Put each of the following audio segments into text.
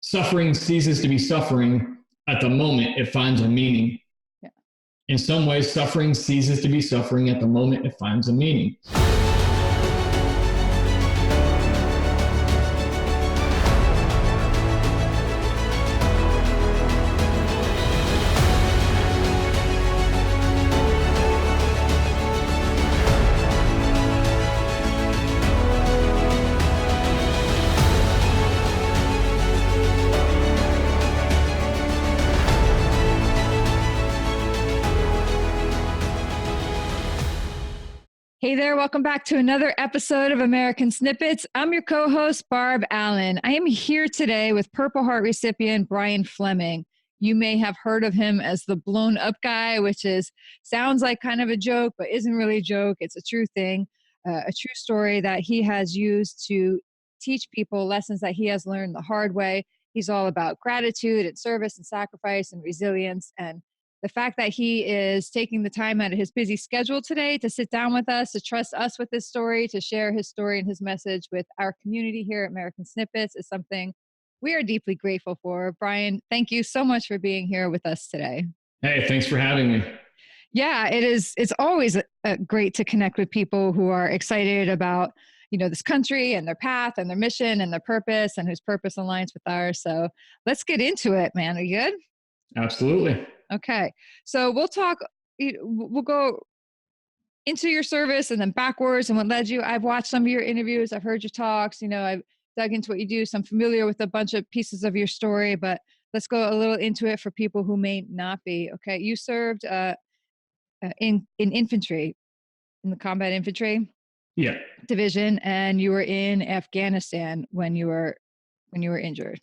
suffering ceases to be suffering at the moment it finds a meaning. Yeah. In some ways, suffering ceases to be suffering at the moment it finds a meaning. Hey there, welcome back to another episode of American Snippets. I'm your co-host, Barb Allen. I am here today with Purple Heart recipient Brian Fleming. You may have heard of him as the blown up guy, which sounds like kind of a joke, but isn't really a joke. It's a true thing, a true story that he has used to teach people lessons that he has learned the hard way. He's all about gratitude and service and sacrifice and resilience, and the fact that he is taking the time out of his busy schedule today to sit down with us, to trust us with his story, to share his story and his message with our community here at American Snippets is something we are deeply grateful for. Brian, thank you so much for being here with us today. Hey, thanks for having me. Yeah, it's always great to connect with people who are excited about, this country and their path and their mission and their purpose and whose purpose aligns with ours. So let's get into it, man. Are you good? Absolutely. Okay. So we'll go into your service and then backwards and what led you. I've watched some of your interviews. I've heard your talks, I've dug into what you do. So I'm familiar with a bunch of pieces of your story, but let's go a little into it for people who may not be. Okay. You served in infantry, in the combat infantry division, and you were in Afghanistan when you were injured.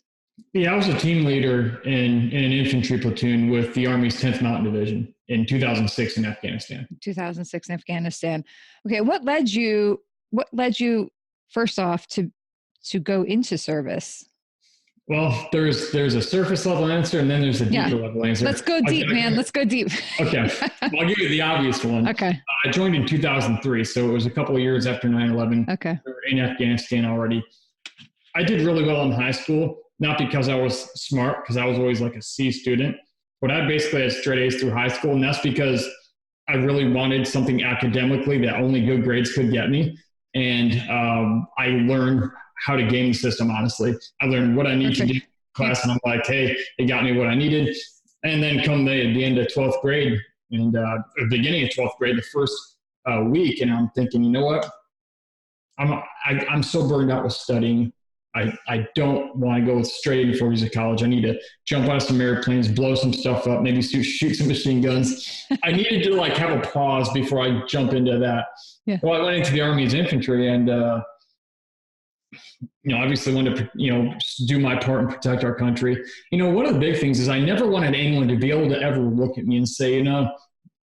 Yeah, I was a team leader in an infantry platoon with the Army's 10th Mountain Division in 2006 in Afghanistan. 2006 in Afghanistan. Okay, what led you first off to go into service? Well, there's a surface level answer and then there's a deeper level answer. Let's go deep, man. Let's go deep. Okay. Well, I'll give you the obvious one. Okay. I joined in 2003, so it was a couple of years after 9/11. Okay. We were in Afghanistan already. I did really well in high school. Not because I was smart, because I was always like a C student, but I basically had straight A's through high school. And that's because I really wanted something academically that only good grades could get me. And I learned how to game the system, honestly. I learned what I need to do in class, and I'm like, hey, it got me what I needed. And then come the end of 12th grade and beginning of 12th grade, the first week, and I'm thinking, you know what? I'm so burned out with studying. I don't want to go straight into 4 years of college. I need to jump on some airplanes, blow some stuff up, maybe shoot some machine guns. I needed to have a pause before I jump into that. Yeah. Well, I went into the Army's infantry and, obviously wanted to, do my part and protect our country. One of the big things is I never wanted anyone to be able to ever look at me and say,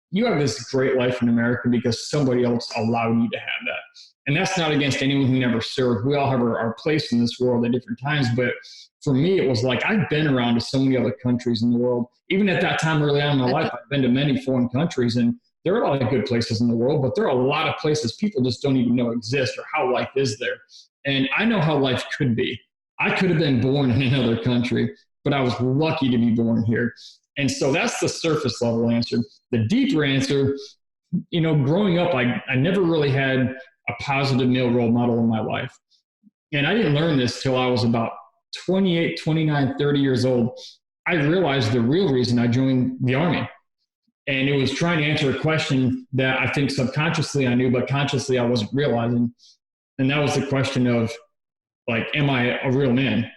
you have this great life in America because somebody else allowed you to have that. And that's not against anyone who never served. We all have our place in this world at different times. But for me, it was like I've been around to so many other countries in the world. Even at that time early on in my life, I've been to many foreign countries. And there are a lot of good places in the world, but there are a lot of places people just don't even know exist or how life is there. And I know how life could be. I could have been born in another country, but I was lucky to be born here. And so that's the surface level answer. The deeper answer, growing up, I never really had a positive male role model in my life. And I didn't learn this till I was about 28, 29, 30 years old. I realized the real reason I joined the Army. And it was trying to answer a question that I think subconsciously I knew, but consciously I wasn't realizing. And that was the question of, am I a real man?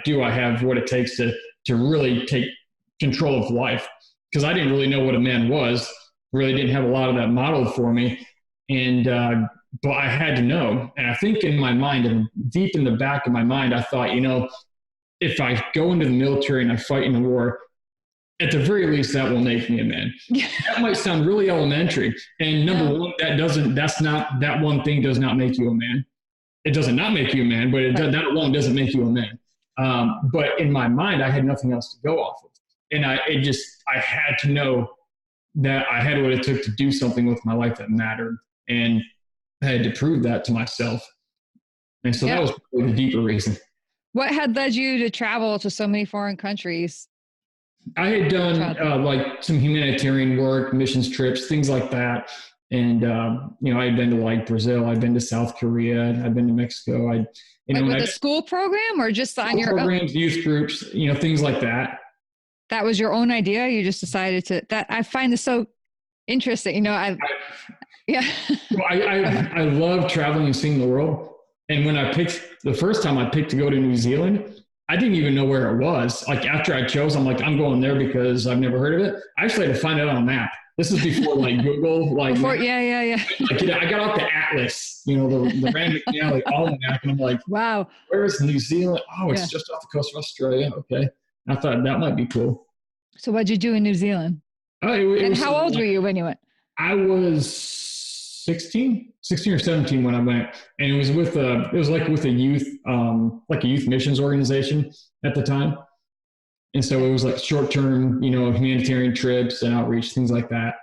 Do I have what it takes to really take control of life? Because I didn't really know what a man was, really didn't have a lot of that modeled for me. And, but I had to know. And I think in my mind, and deep in the back of my mind, I thought, if I go into the military and I fight in a war, at the very least, that will make me a man. That might sound really elementary. And number one, that one thing does not make you a man. It doesn't not make you a man, but that alone doesn't make you a man. But in my mind, I had nothing else to go off of. And I had to know that I had what it took to do something with my life that mattered. And I had to prove that to myself. And so that was probably the deeper reason. What had led you to travel to so many foreign countries? I had done like some humanitarian work, missions trips, things like that. And, I had been to like Brazil, I'd been to South Korea, I'd been to Mexico. Like And with a school program or just on your own? Programs, youth groups, things like that. That was your own idea? You just decided to, that I find this so interesting. Yeah. Well, I love traveling and seeing the world. And when the first time I picked to go to New Zealand, I didn't even know where it was. Like after I chose, I'm like, I'm going there because I've never heard of it. I actually had to find it on a map. This is before like Google, yeah. Like, I got out the atlas, the Rand McNally almanac, and I'm like, wow, where's New Zealand? Oh, it's just off the coast of Australia. Okay, I thought that might be cool. So what'd you do in New Zealand? And how old were you when you went? I was 16 or 17 when I went, and it was with a youth, like a youth missions organization at the time. And so it was like short-term, humanitarian trips and outreach, things like that.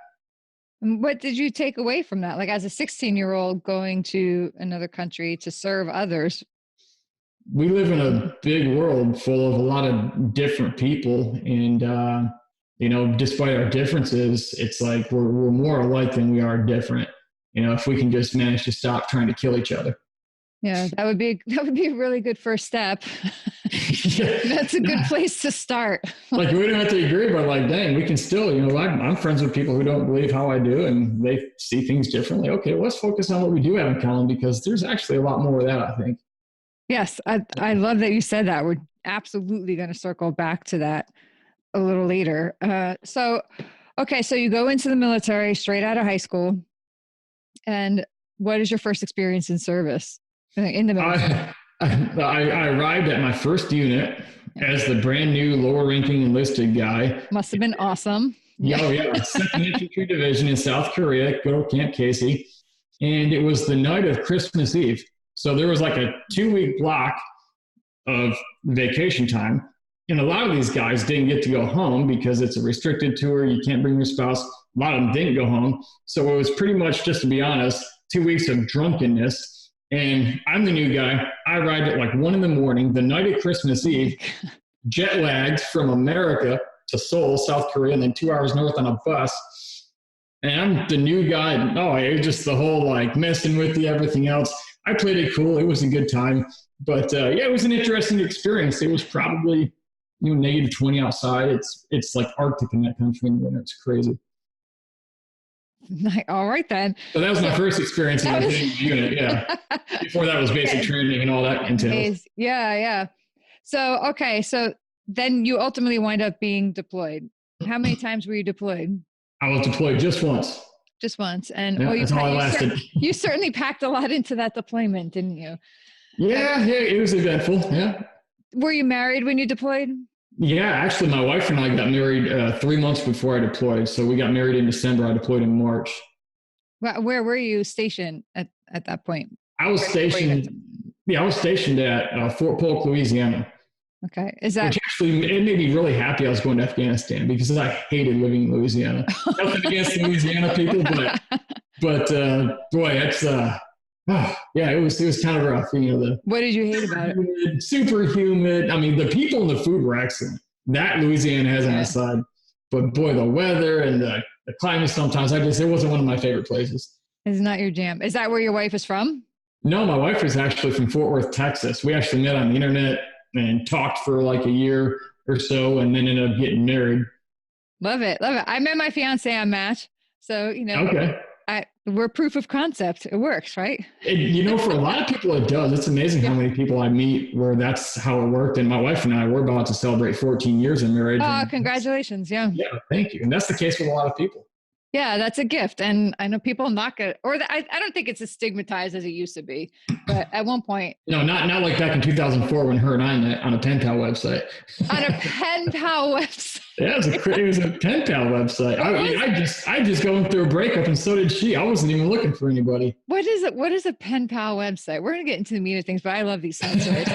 And what did you take away from that? Like as a 16-year-old going to another country to serve others? We live in a big world full of a lot of different people. And, despite our differences, it's like we're more alike than we are different. If we can just manage to stop trying to kill each other. Yeah, that would be a really good first step. That's a good place to start. Like we don't have to agree, but like, dang, we can still, I'm friends with people who don't believe how I do and they see things differently. Okay, let's focus on what we do have in common because there's actually a lot more of that, I think. Yes, I love that you said that. We're absolutely going to circle back to that a little later. So you go into the military straight out of high school. And what is your first experience in service? In the military? I arrived at my first unit as the brand new lower ranking enlisted guy. Must have been awesome. Yeah. Second Infantry Division in South Korea, good old Camp Casey. And it was the night of Christmas Eve. So there was like a 2-week block of vacation time. And a lot of these guys didn't get to go home because it's a restricted tour. You can't bring your spouse. A lot of them didn't go home. So it was pretty much, just to be honest, 2 weeks of drunkenness. And I'm the new guy. I arrived at like 1 a.m, the night of Christmas Eve, jet lagged from America to Seoul, South Korea, and then 2 hours north on a bus. And I'm the new guy. It was just the whole like messing with you, everything else. I played it cool. It was a good time. But it was an interesting experience. It was probably negative 20 outside. It's like Arctic in that country in the winter. It's crazy. All right then. So that was my first experience in the unit. Yeah. Before that was basic training and all that entails. Yeah. So then you ultimately wind up being deployed. How many times were you deployed? I was deployed just once. Just once. And that's all I lasted. You certainly packed a lot into that deployment, didn't you? Yeah, it was eventful. Yeah. Were you married when you deployed? Yeah, actually, my wife and I got married 3 months before I deployed. So we got married in December. I deployed in March. Where were you stationed at that point? I was stationed at Fort Polk, Louisiana. Okay. Which actually, it made me really happy I was going to Afghanistan because I hated living in Louisiana. Nothing against Louisiana people, but boy, it's it was kind of rough. What did you hate about it? Super humid. I mean, the people and the food were excellent. That Louisiana has on its side, but boy, the weather and the climate sometimes it wasn't one of my favorite places. It's not your jam. Is that where your wife is from? No, my wife is actually from Fort Worth, Texas. We actually met on the internet and talked for like a year or so and then ended up getting married. Love it. I met my fiance on Match. So, okay. We're proof of concept. It works, right? For a lot of people, it does. It's amazing how many people I meet where that's how it worked. And my wife and I, we're about to celebrate 14 years in marriage. Oh, congratulations. Yeah. Yeah, thank you. And that's the case with a lot of people. Yeah, that's a gift. And I know people knock it, I don't think it's as stigmatized as it used to be. But at one point. No, not like back in 2004 when her and I met on a pen pal website. On a pen pal website? Yeah, it was a pen pal website. I just going through a breakup and so did she. I wasn't even looking for anybody. What is a pen pal website? We're going to get into the meat of things, but I love these sensories.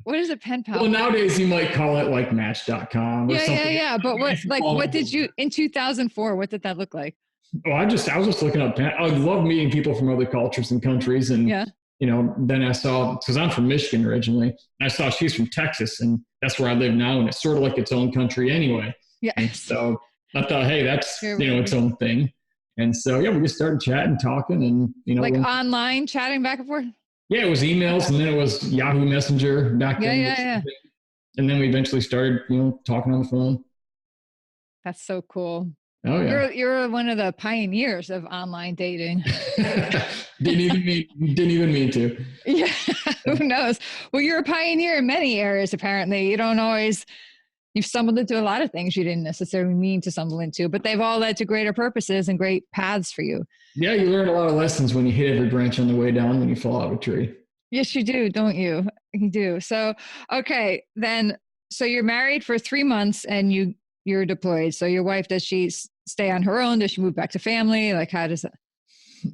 What is a pen pal? Well, nowadays you might call it like Match.com or something. Yeah. But what did you, in 2004, what did that look like? Oh, I was just looking up. I love meeting people from other cultures and countries, and then I saw, because I'm from Michigan originally, I saw she's from Texas, and that's where I live now, and it's sort of like its own country anyway. Yeah. And so I thought, hey, that's its own thing. And so we just started chatting, talking, and like online chatting back and forth. Yeah, it was emails, and then it was Yahoo Messenger back then. Yeah. And then we eventually started, talking on the phone. That's so cool. Oh yeah, you're one of the pioneers of online dating. Didn't even mean to. Yeah, who knows? Well, you're a pioneer in many areas. Apparently, you've stumbled into a lot of things you didn't necessarily mean to stumble into, but they've all led to greater purposes and great paths for you. Yeah, you learn a lot of lessons when you hit every branch on the way down when you fall out of a tree. Yes, you do, don't you? You do. So, okay, then, so you're married for 3 months and you're deployed. So your wife, does she stay on her own? Does she move back to family? Like, how does that?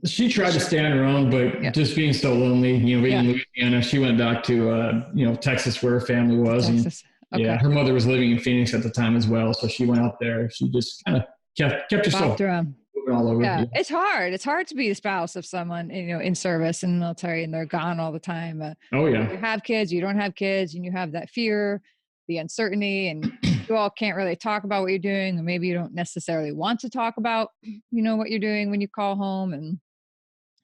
She tried to stay on her own, but just being so lonely, being in Louisiana, she went back to, Texas where her family was. Texas. And okay. her mother was living in Phoenix at the time as well. So she went out there. She just kind of kept herself moving all over. Yeah. It's hard. It's hard to be the spouse of someone, in service in the military, and they're gone all the time. You have kids, you don't have kids, and you have that fear, the uncertainty, and you all can't really talk about what you're doing, or maybe you don't necessarily want to talk about, what you're doing when you call home, and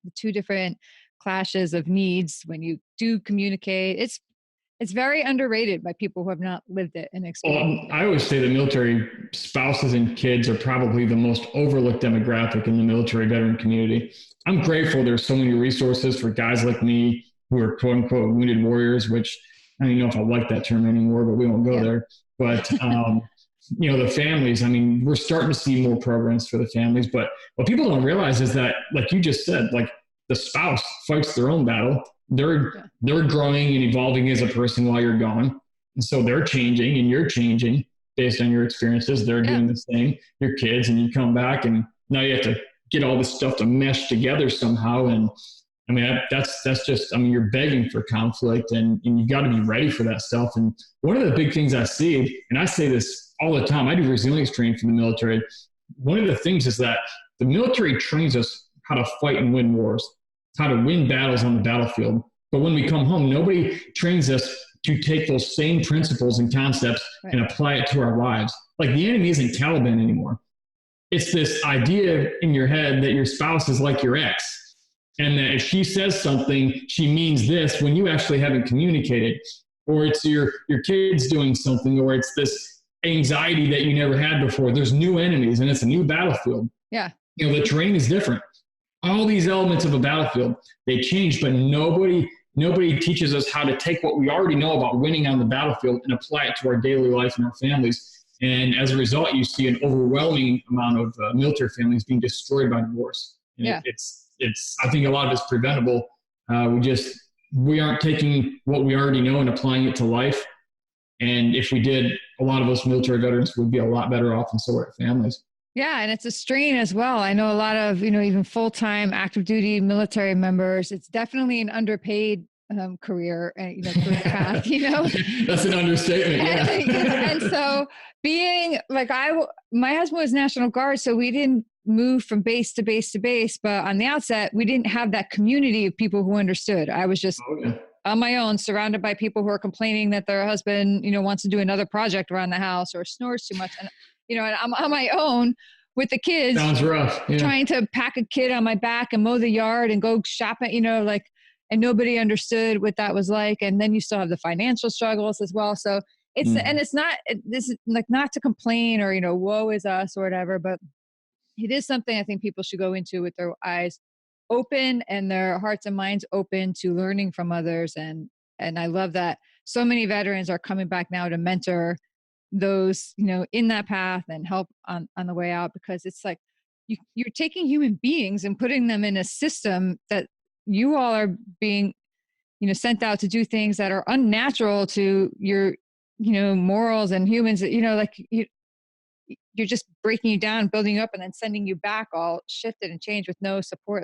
the two different clashes of needs when you do communicate. It's very underrated by people who have not lived it and experienced it. I always say that military spouses and kids are probably the most overlooked demographic in the military veteran community. I'm grateful there's so many resources for guys like me who are quote unquote wounded warriors, which I don't even know if I like that term anymore, but we won't go there. But, the families, we're starting to see more programs for the families, but what people don't realize is that, like you just said, like the spouse fights their own battle. They're growing and evolving as a person while you're gone. And so they're changing and you're changing based on your experiences. They're doing the same, your kids, and you come back and now you have to get all this stuff to mesh together somehow. And that's just, you're begging for conflict, and you got to be ready for that stuff. And one of the big things I see, and I say this all the time, I do resilience training for the military. One of the things is that the military trains us how to fight and win wars, how to win battles on the battlefield. But when we come home, nobody trains us to take those same principles and concepts and apply it to our lives. Like, the enemy isn't Taliban anymore. It's this idea in your head that your spouse is like your ex, and that if she says something, she means this when you actually haven't communicated, or it's your kids doing something, or it's this anxiety that you never had before. There's new enemies and it's a new battlefield. Yeah. The terrain is different. All these elements of a battlefield, they change, but nobody teaches us how to take what we already know about winning on the battlefield and apply it to our daily life and our families. And as a result, you see an overwhelming amount of military families being destroyed by divorce. And I think a lot of it's preventable. We aren't taking what we already know and applying it to life. And if we did, a lot of us military veterans would be a lot better off, and so are our families. Yeah. And it's a strain as well. I know a lot of, even full-time active duty military members, it's definitely an underpaid career, career path, That's an understatement. Yeah. And so being like, my husband was National Guard, so we didn't move from base to base to base, but on the outset, we didn't have that community of people who understood. I was just on my own, surrounded by people who are complaining that their husband, wants to do another project around the house or snores too much. And, and I'm on my own with the kids. Sounds rough. Yeah. Trying to pack a kid on my back and mow the yard and go shopping, and nobody understood what that was like. And then you still have the financial struggles as well. So it's not to complain or, woe is us or whatever, but it is something I think people should go into with their eyes open and their hearts and minds open to learning from others. And I love that so many veterans are coming back now to mentor those, in that path and help on the way out, because it's like you're taking human beings and putting them in a system that you all are being, sent out to do things that are unnatural to your, morals and humans, you're just breaking you down, building you up, and then sending you back all shifted and changed with no support.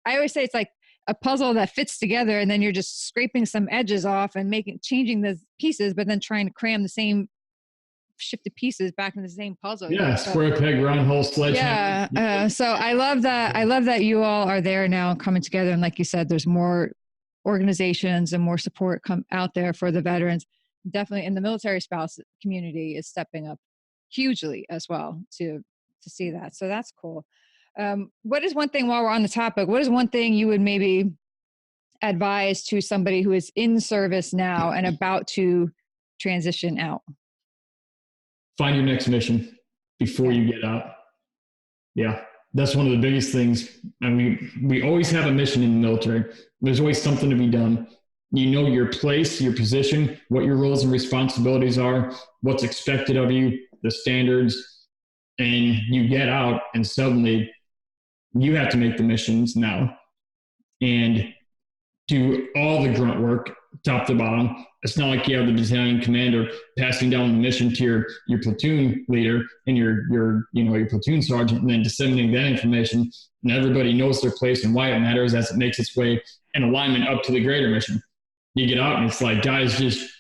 I always say it's like a puzzle that fits together, and then you're just scraping some edges off and changing the pieces, but then trying to cram the same shifted pieces back into the same puzzle. Yeah, square peg, round hole, sledgehammer. Yeah. So I love that. I love that you all are there now coming together. And like you said, there's more organizations and more support come out there for the veterans. Definitely, and the military spouse community is stepping up hugely as well to see that. So that's cool. What is one thing, while we're on the topic, what is one thing you would maybe advise to somebody who is in service now and about to transition out? Find your next mission before you get out. Yeah, that's one of the biggest things. I mean, we always have a mission in the military. There's always something to be done. You know your place, your position, what your roles and responsibilities are, what's expected of you, the standards, and you get out and suddenly you have to make the missions now and do all the grunt work, top to bottom. It's not like you have the battalion commander passing down the mission to your platoon leader and your platoon sergeant, and then disseminating that information, and everybody knows their place and why it matters as it makes its way in alignment up to the greater mission. You get out and it's like, guys, just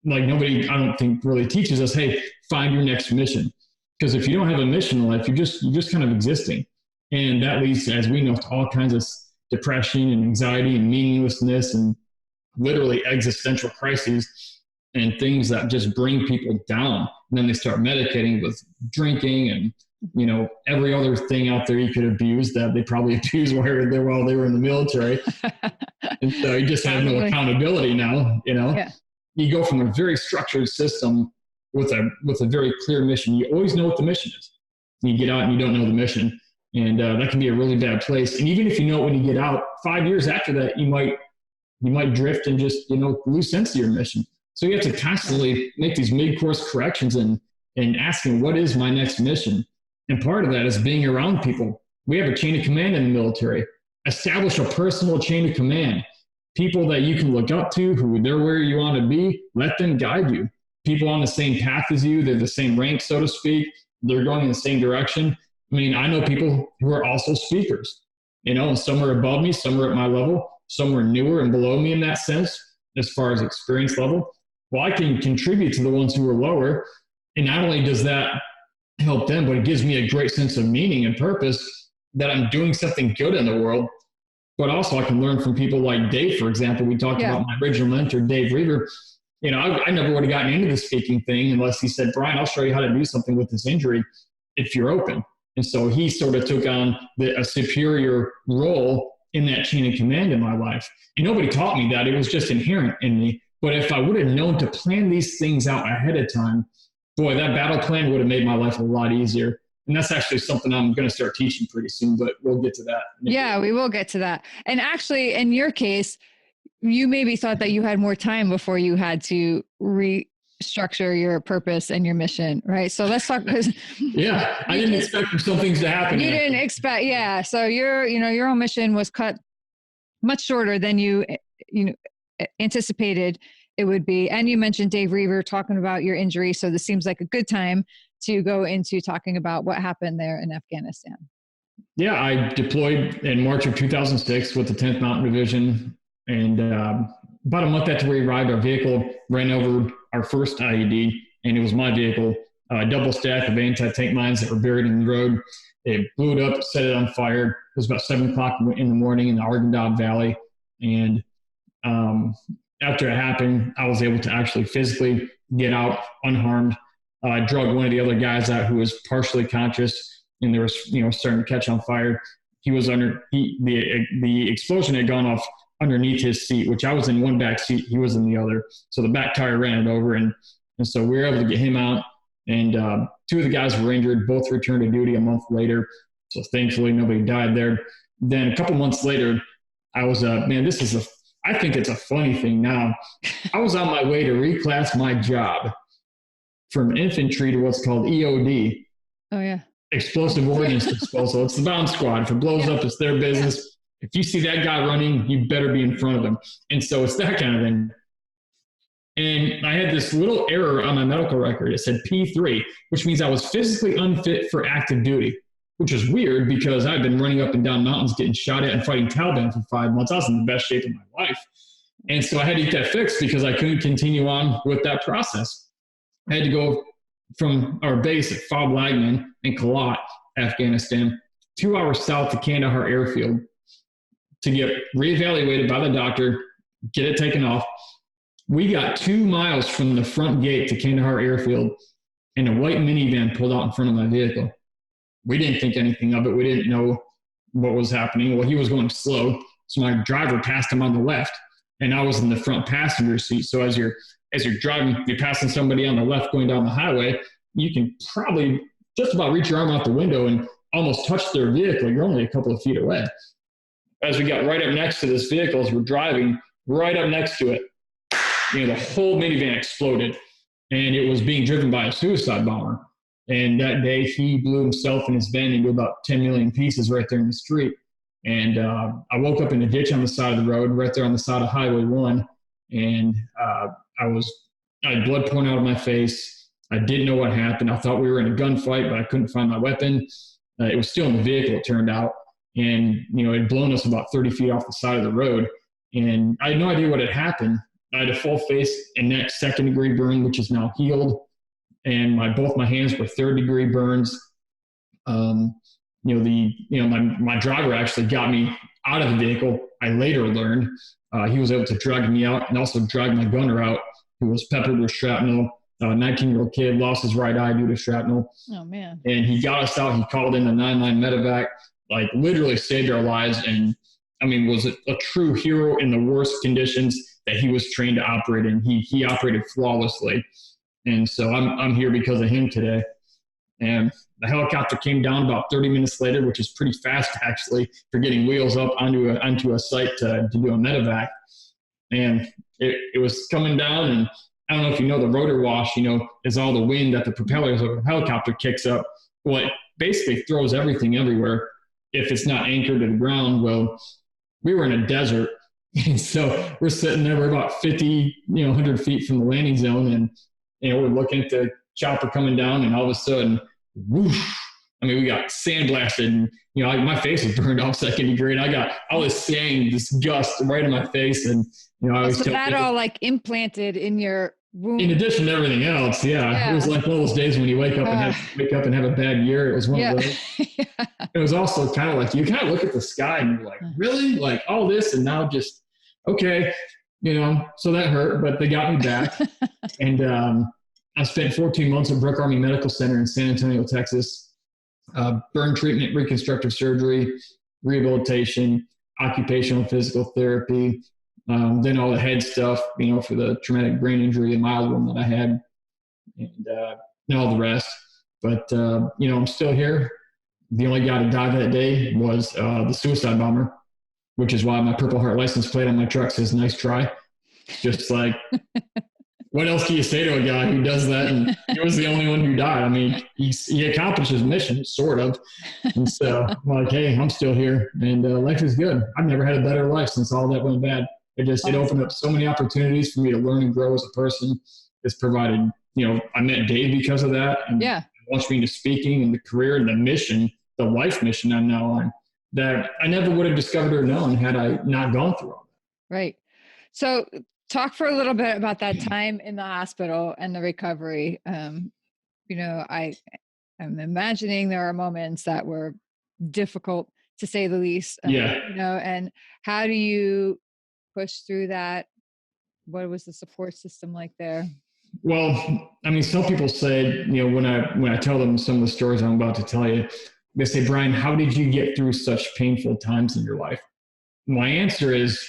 like nobody, I don't think, really teaches us, hey, find your next mission. Because if you don't have a mission in life, you're just kind of existing. And that leads, as we know, to all kinds of depression and anxiety and meaninglessness and literally existential crises and things that just bring people down. And then they start medicating with drinking and, every other thing out there you could abuse that they probably abused while they were in the military. And so you just have no accountability now, Yeah. You go from a very structured system with a very clear mission. You always know what the mission is. You get out and you don't know the mission. And that can be a really bad place. And even if you know it when you get out, 5 years after that, you might drift and just, lose sense of your mission. So you have to constantly make these mid-course corrections and asking, what is my next mission? And part of that is being around people. We have a chain of command in the military. Establish a personal chain of command. People that you can look up to, who they're where you want to be, let them guide you. People on the same path as you, they're the same rank, so to speak. They're going in the same direction. I mean, I know people who are also speakers, and some are above me, some are at my level, some are newer and below me in that sense, as far as experience level. Well, I can contribute to the ones who are lower. And not only does that help them, but it gives me a great sense of meaning and purpose that I'm doing something good in the world. But also I can learn from people like Dave, for example. We talked about my original mentor, Dave Reaver. I never would have gotten into the speaking thing unless he said, Brian, I'll show you how to do something with this injury if you're open. And so he sort of took on a superior role in that chain of command in my life. And nobody taught me that. It was just inherent in me. But if I would have known to plan these things out ahead of time, boy, that battle plan would have made my life a lot easier. And that's actually something I'm going to start teaching pretty soon, but we'll get to that. Yeah, we will get to that. And actually, in your case, you maybe thought that you had more time before you had to restructure your purpose and your mission, right? So let's talk. Yeah, I didn't expect for some things to happen. You didn't expect, yeah. So your own mission was cut much shorter than you anticipated it would be. And you mentioned Dave Reaver talking about your injury. So this seems like a good time to go into talking about what happened there in Afghanistan. Yeah, I deployed in March of 2006 with the 10th Mountain Division. And about a month after we arrived, our vehicle ran over our first IED, and it was my vehicle, a double stack of anti-tank mines that were buried in the road. It blew it up, set it on fire. It was about 7 o'clock in the morning in the Arghandab Valley. And after it happened, I was able to actually physically get out unharmed. I drugged one of the other guys out who was partially conscious, and there was, starting to catch on fire. He was the explosion had gone off underneath his seat, which I was in one back seat, he was in the other. So the back tire ran it over, and so we were able to get him out. And two of the guys were injured, both returned to duty a month later. So thankfully nobody died there. Then a couple months later, I was I think it's a funny thing now. I was on my way to reclass my job from infantry to what's called EOD. Oh, yeah. Explosive Ordnance Disposal. It's the bomb squad. If it blows up, it's their business. Yeah. If you see that guy running, you better be in front of him. And so it's that kind of thing. And I had this little error on my medical record. It said P3, which means I was physically unfit for active duty, which is weird because I've been running up and down mountains, getting shot at and fighting Taliban for 5 months. I was in the best shape of my life. And so I had to get that fixed because I couldn't continue on with that process. I had to go from our base at Fob Lagman in Kalat, Afghanistan, 2 hours south to Kandahar airfield to get reevaluated by the doctor get it taken off. We got 2 miles from the front gate to Kandahar airfield, and a white minivan pulled out in front of my vehicle. We didn't think anything of it. We didn't know what was happening. Well, he was going slow, so my driver passed him on the left, and I was in the front passenger seat. So as you're driving, you're passing somebody on the left going down the highway, you can probably just about reach your arm out the window and almost touch their vehicle. You're only a couple of feet away. As we got right up next to this vehicle, as we're driving right up next to it, the whole minivan exploded, and it was being driven by a suicide bomber. And that day, he blew himself and his van into about 10 million pieces right there in the street. And I woke up in a ditch on the side of the road, right there on the side of Highway 1. And I had blood pouring out of my face. I didn't know what happened. I thought we were in a gunfight, but I couldn't find my weapon. It was still in the vehicle, it turned out. And, it had blown us about 30 feet off the side of the road. And I had no idea what had happened. I had a full face and neck second-degree burn, which is now healed. And both my hands were third-degree burns. My driver actually got me out of the vehicle. I later learned he was able to drag me out and also drag my gunner out, who was peppered with shrapnel. A 19-year-old kid lost his right eye due to shrapnel. Oh, man. And he got us out. He called in the 9-line medevac, literally saved our lives. And, was a true hero in the worst conditions that he was trained to operate in. He operated flawlessly. And so I'm here because of him today. And the helicopter came down about 30 minutes later, which is pretty fast, actually, for getting wheels up onto a site to do a medevac. And it was coming down, and I don't know if you know the rotor wash, is all the wind that the propellers of a helicopter kicks up. Well, it basically throws everything everywhere if it's not anchored to the ground. Well, we were in a desert, and so we're sitting there. We're about 50, 100 feet from the landing zone, and we're looking at the chopper coming down, and all of a sudden, whoosh! We got sandblasted, and my face was burned off second degree, and I got all this sand, this gust right in my face, and I always so that all implanted in your wound. In addition to everything else, yeah. It was like one of those days when you wake up and have a bad year. It was one of those. Yeah. It was also kind of you kind of look at the sky and you're like, really, all this, and now just okay, So that hurt, but they got me back, and I spent 14 months at Brooke Army Medical Center in San Antonio, Texas. Burn treatment, reconstructive surgery, rehabilitation, occupational physical therapy, then all the head stuff, for the traumatic brain injury, the mild one that I had, and all the rest. But, I'm still here. The only guy to die that day was the suicide bomber, which is why my Purple Heart license plate on my truck says "nice try." Just what else can you say to a guy who does that? And he was the only one who died. He accomplished his mission, sort of. And so I'm hey, I'm still here, and life is good. I've never had a better life since all that went bad. It opened up so many opportunities for me to learn and grow as a person. It's provided, I met Dave because of that, and launched me into speaking and the career and the mission, the life mission I'm now on, that I never would have discovered or known had I not gone through all that. Right. So talk for a little bit about that time in the hospital and the recovery. I'm imagining there are moments that were difficult, to say the least. And how do you push through that? What was the support system like there? Well, some people say, when I tell them some of the stories I'm about to tell you, they say, "Brian, how did you get through such painful times in your life?" My answer is,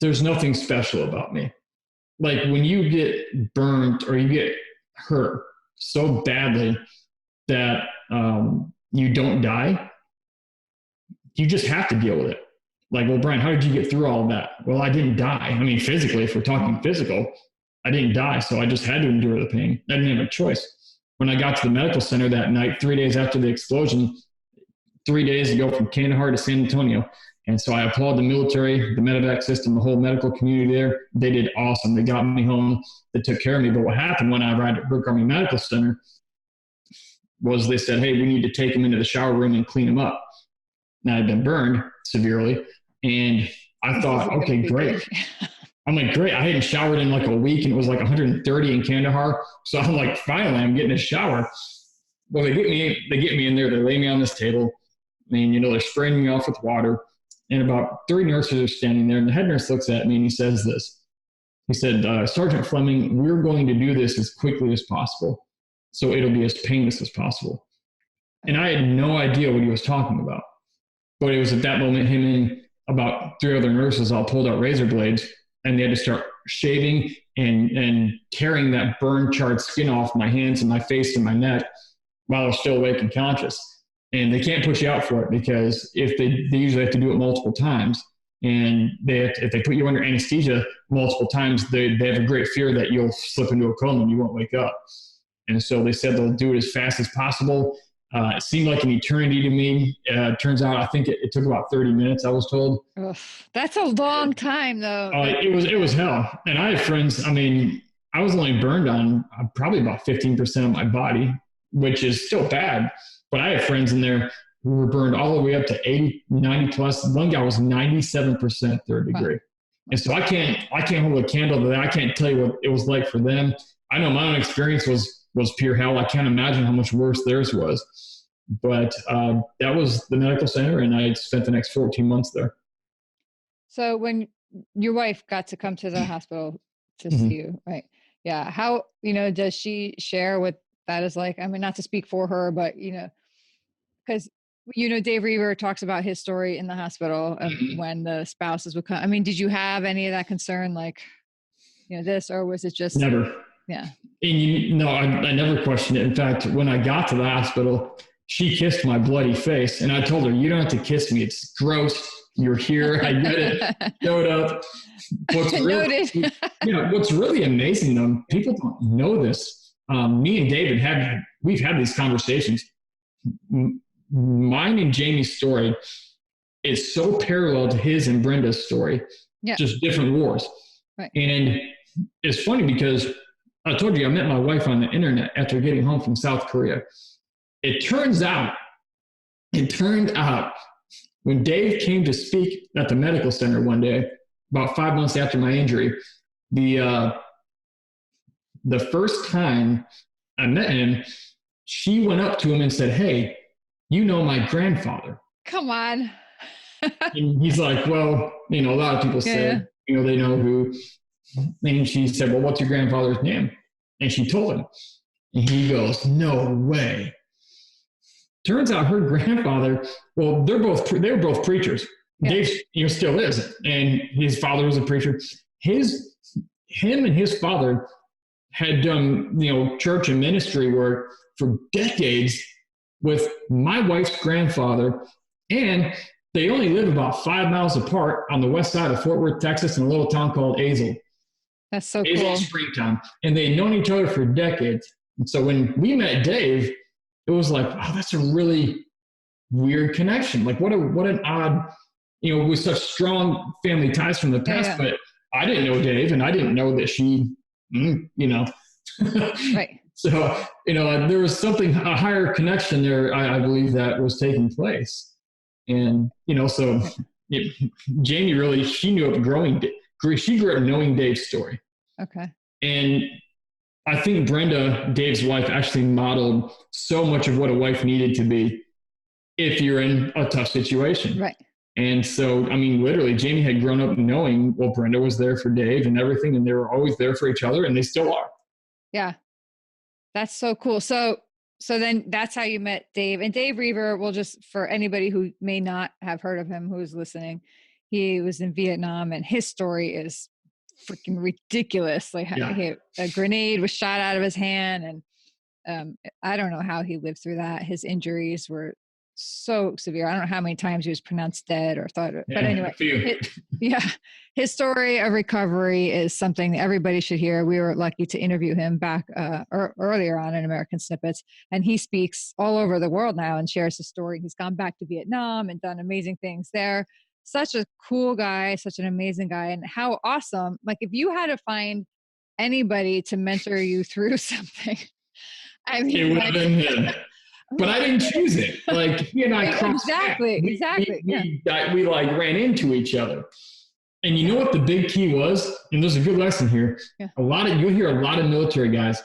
there's nothing special about me. When you get burned or you get hurt so badly that you don't die, you just have to deal with it. Well, Brian, how did you get through all of that? Well, I didn't die. Physically, if we're talking physical, I didn't die. So I just had to endure the pain. I didn't have a choice. When I got to the medical center that night, 3 days after the explosion, 3 days to go from Kandahar to San Antonio. And so I applaud the military, the medevac system, the whole medical community there. They did awesome. They got me home. They took care of me. But what happened when I arrived at Brooke Army Medical Center was they said, "Hey, we need to take him into the shower room and clean him up." Now, I'd been burned severely. And I thought, okay, great. Great. I hadn't showered in a week, and it was 130 in Kandahar. So I'm finally, I'm getting a shower. Well, they get me in there. They lay me on this table. They're spraying me off with water. and about 3 nurses are standing there, and the head nurse looks at me and he says this. He said, Sergeant Fleming, we're going to do this as quickly as possible, so it'll be as painless as possible. And I had no idea what he was talking about. But it was at that moment, him and about 3 other nurses all pulled out razor blades, and they had to start shaving and tearing that burn charred skin off my hands and my face and my neck while I was still awake and conscious. And they can't put you out for it, because if they usually have to do it multiple times. And if they put you under anesthesia multiple times, they have a great fear that you'll slip into a coma and you won't wake up. And so they said they'll do it as fast as possible. It seemed like an eternity to me. Turns out, I think it took about 30 minutes, I was told. Ugh, that's a long time, though. It was hell. And I had friends, I mean, I was only burned on probably about 15% of my body, which is still bad. But I had friends in there who were burned all the way up to 80, 90 plus. One guy was 97% third degree. Wow. And so I can't hold a candle to that. I can't tell you what it was like for them. I know my own experience was pure hell. I can't imagine how much worse theirs was. But that was the medical center, and I spent the next 14 months there. So when your wife got to come to the hospital to see you, right? Yeah. How, does she share what that is like? I mean, not to speak for her, but, because, Dave Reaver talks about his story in the hospital when the spouses would come. I mean, did you have any of that concern, like, this, or was it just... Never. Yeah. And I never questioned it. In fact, when I got to the hospital, she kissed my bloody face, and I told her, you don't have to kiss me. It's gross. You're here. I get it. Showed up. What's really amazing, though, people don't know this. Me and David we've had these conversations. Mine and Jamie's story is so parallel to his and Brenda's story, just different wars. Right. And it's funny because I told you I met my wife on the internet after getting home from South Korea. It turned out when Dave came to speak at the medical center one day, about 5 months after my injury, the first time I met him, she went up to him and said, "Hey, you know my grandfather." Come on. And he's like, "Well, a lot of people said, they know who." And she said, "Well, what's your grandfather's name?" And she told him. And he goes, "No way." Turns out her grandfather, well, they were both preachers. Yeah. Dave, still is. And his father was a preacher. Him and his father had done, church and ministry work for decades with my wife's grandfather. And they only live about 5 miles apart on the west side of Fort Worth, Texas, in a little town called Azle. That's so Azle, cool. Springtown. And they'd known each other for decades. And so when we met Dave, it was like, wow, that's a really weird connection. Like what an odd, with such strong family ties from the past. Yeah. But I didn't know Dave, and I didn't know that she, Right. So, there was a higher connection there, I believe, that was taking place. And, Jamie really, she grew up knowing Dave's story. Okay. And I think Brenda, Dave's wife, actually modeled so much of what a wife needed to be if you're in a tough situation. Right. And so, literally, Jamie had grown up knowing, well, Brenda was there for Dave and everything, and they were always there for each other, and they still are. Yeah. That's so cool. So then that's how you met Dave. And Dave Reaver, for anybody who may not have heard of him, who's listening, he was in Vietnam, and his story is freaking ridiculous. Like a grenade was shot out of his hand, and I don't know how he lived through that. His injuries were so severe. I don't know how many times he was pronounced dead or thought, but anyway, his story of recovery is something that everybody should hear. We were lucky to interview him back earlier on in American Snippets, and he speaks all over the world now and shares his story. He's gone back to Vietnam and done amazing things there. Such a cool guy, such an amazing guy. And how awesome. Like if you had to find anybody to mentor you through something, it would have been him. But I didn't choose it. Like he and I crossed exactly. We like ran into each other. And you know what the big key was? And there's a good lesson here. Yeah. You'll hear a lot of military guys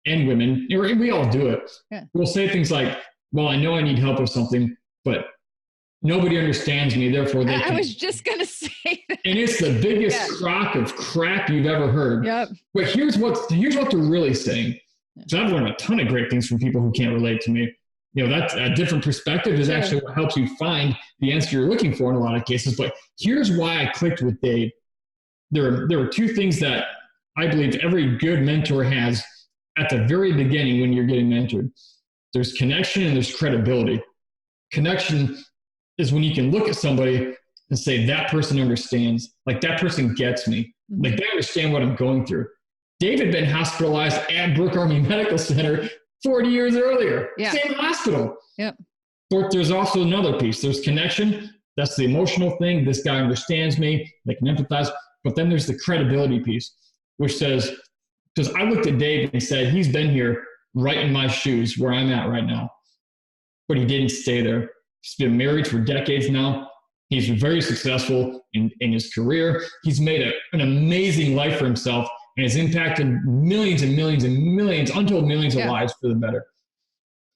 and women, we all do it. Yeah. We'll say things like, well, I know I need help with something, but Nobody understands me, therefore they I can. was just going to say that. And it's the biggest crock of crap you've ever heard. Yep. But here's what they're really saying. So I've learned a ton of great things from people who can't relate to me. That's a different perspective is actually what helps you find the answer you're looking for in a lot of cases. But here's why I clicked with Dave. There are two things that I believe every good mentor has at the very beginning when you're getting mentored. There's connection and there's credibility. Connection is when you can look at somebody and say, that person understands, like that person gets me, like they understand what I'm going through. Dave had been hospitalized at Brooke Army Medical Center 40 years earlier, same hospital. Yep. But there's also another piece. There's connection. That's the emotional thing. This guy understands me. They can empathize. But then there's the credibility piece, which says, because I looked at Dave and said, he's been here right in my shoes where I'm at right now, but he didn't stay there. He's been married for decades now. He's very successful in his career. He's made an amazing life for himself and has impacted millions and millions and millions, untold millions of lives for the better.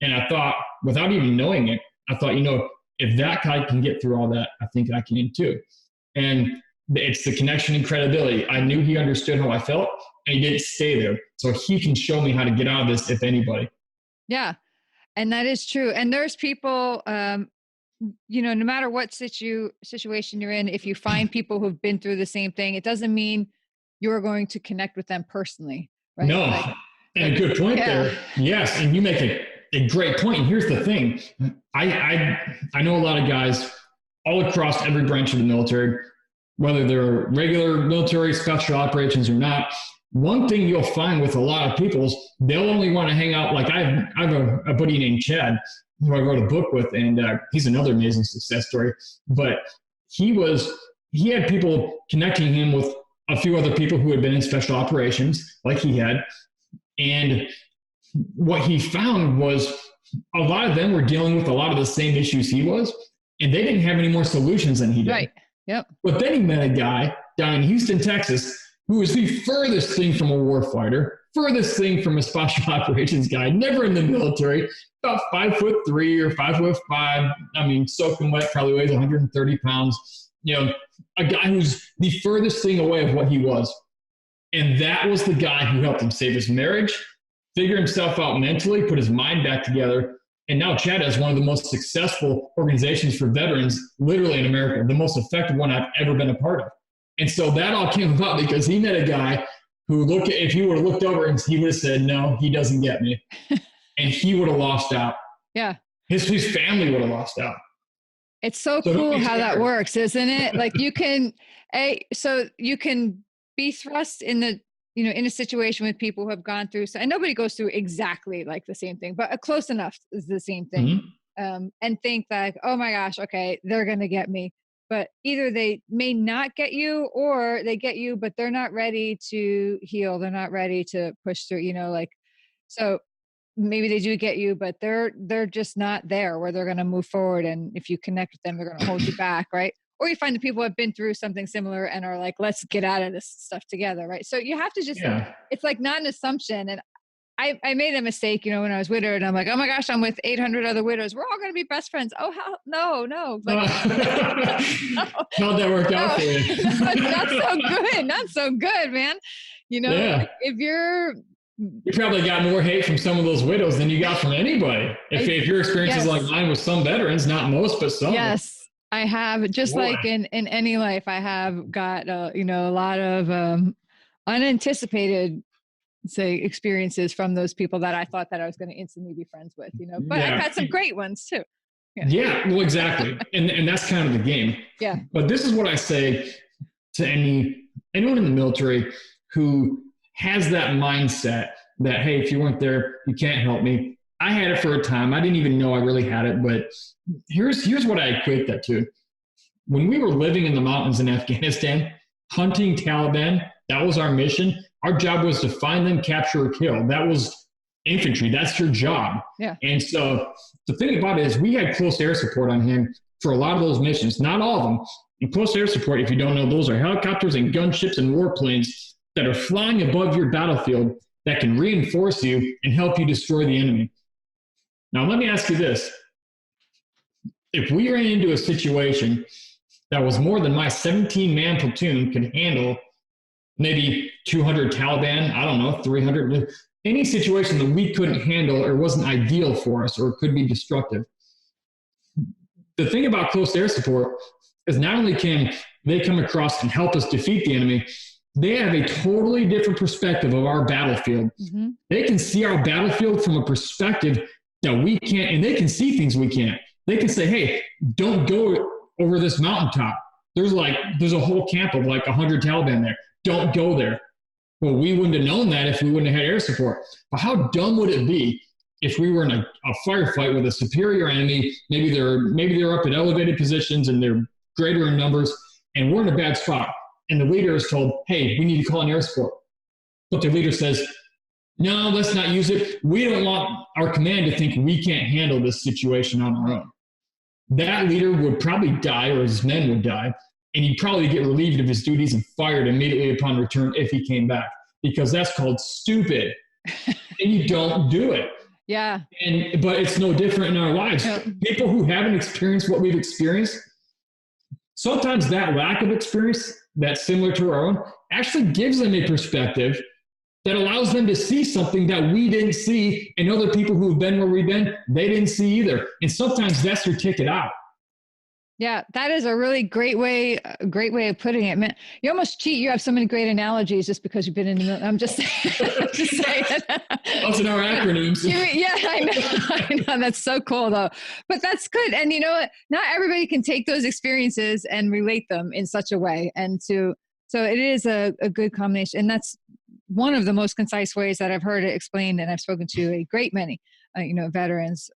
And I thought, without even knowing it, I thought, if that guy can get through all that, I think I can too. And it's the connection and credibility. I knew he understood how I felt and he didn't stay there. So he can show me how to get out of this, if anybody. Yeah. And that is true. And there's people, no matter what situation you're in, if you find people who've been through the same thing, it doesn't mean you're going to connect with them personally. Right? No. And a good point there. Yes. And you make a great point. And here's the thing. I know a lot of guys all across every branch of the military, whether they're regular military, special operations or not. One thing you'll find with a lot of people is they'll only want to hang out. Like I have a buddy named Chad who I wrote a book with, and he's another amazing success story. But he had people connecting him with a few other people who had been in special operations like he had. And what he found was a lot of them were dealing with a lot of the same issues he was, and they didn't have any more solutions than he did. Right. Yep. But then he met a guy down in Houston, Texas, who was the furthest thing from a warfighter, furthest thing from a special operations guy, never in the military, about 5'3" or 5'5". I mean, soaking wet, probably weighs 130 pounds. A guy who's the furthest thing away of what he was. And that was the guy who helped him save his marriage, figure himself out mentally, put his mind back together. And now Chad has one of the most successful organizations for veterans, literally in America, the most effective one I've ever been a part of. And so that all came about because he met a guy who if he would have looked over and he would have said, no, he doesn't get me. And he would have lost out. Yeah. His family would have lost out. It's so cool how that works, isn't it? Like you can be thrust in a situation with people who have gone through, and nobody goes through exactly like the same thing, but close enough is the same thing. Mm-hmm. And think that, oh my gosh, okay, they're going to get me. But either they may not get you or they get you, but they're not ready to heal. They're not ready to push through, so maybe they do get you, but they're just not there where they're going to move forward. And if you connect with them, they're going to hold you back. Right. Or you find the people who have been through something similar and are like, let's get out of this stuff together. Right. So you have to just, it's like not an assumption. And I made a mistake, when I was widowed, and I'm like, oh my gosh, I'm with 800 other widows. We're all going to be best friends. Oh, no. Like, how'd that work out for you? Not so good. Not so good, man. Like if you probably got more hate from some of those widows than you got from anybody. If your experience is like mine with some veterans, not most, but some. Yes, I have. Just like in any life, I have got, a lot of unanticipated, experiences from those people that I thought that I was going to instantly be friends with, but I've had some great ones too. Yeah, well, exactly. And that's kind of the game. Yeah. But this is what I say to anyone in the military who has that mindset that, hey, if you weren't there, you can't help me. I had it for a time. I didn't even know I really had it, but here's what I equate that to. When we were living in the mountains in Afghanistan, hunting Taliban, that was our mission. Our job was to find them, capture, or kill. That was infantry. That's your job. Yeah. And so the thing about it is we had close air support on hand for a lot of those missions, not all of them. And close air support, if you don't know, those are helicopters and gunships and warplanes that are flying above your battlefield that can reinforce you and help you destroy the enemy. Now, let me ask you this. if we ran into a situation that was more than my 17-man platoon could handle, maybe 200 Taliban, I don't know, 300, any situation that we couldn't handle or wasn't ideal for us or could be destructive. The thing about close air support is not only can they come across and help us defeat the enemy, they have a totally different perspective of our battlefield. Mm-hmm. They can see our battlefield from a perspective that we can't, and they can see things we can't. They can say, hey, don't go over this mountaintop. There's a whole camp of like 100 Taliban there. Don't go there. Well, we wouldn't have known that if we wouldn't have had air support. But how dumb would it be if we were in a firefight with a superior enemy? Maybe they're up at elevated positions and they're greater in numbers, and we're in a bad spot. And the leader is told, hey, we need to call in air support. But the leader says, no, let's not use it. We don't want our command to think we can't handle this situation on our own. That leader would probably die, or his men would die, and he'd probably get relieved of his duties and fired immediately upon return if he came back, because that's called stupid. And you don't do it. Yeah. But it's no different in our lives. Yep. People who haven't experienced what we've experienced, sometimes that lack of experience that's similar to our own actually gives them a perspective that allows them to see something that we didn't see, and other people who've been where we've been, they didn't see either. And sometimes that's their ticket out. Yeah, that is a really great way of putting it. Man, you almost cheat. You have so many great analogies just because you've been in the middle. I'm just saying. Those are our acronyms. Yeah, I know. That's so cool though. But that's good. And you know what? Not everybody can take those experiences and relate them in such a way. So it is a good combination. And that's one of the most concise ways that I've heard it explained. And I've spoken to a great many, veterans,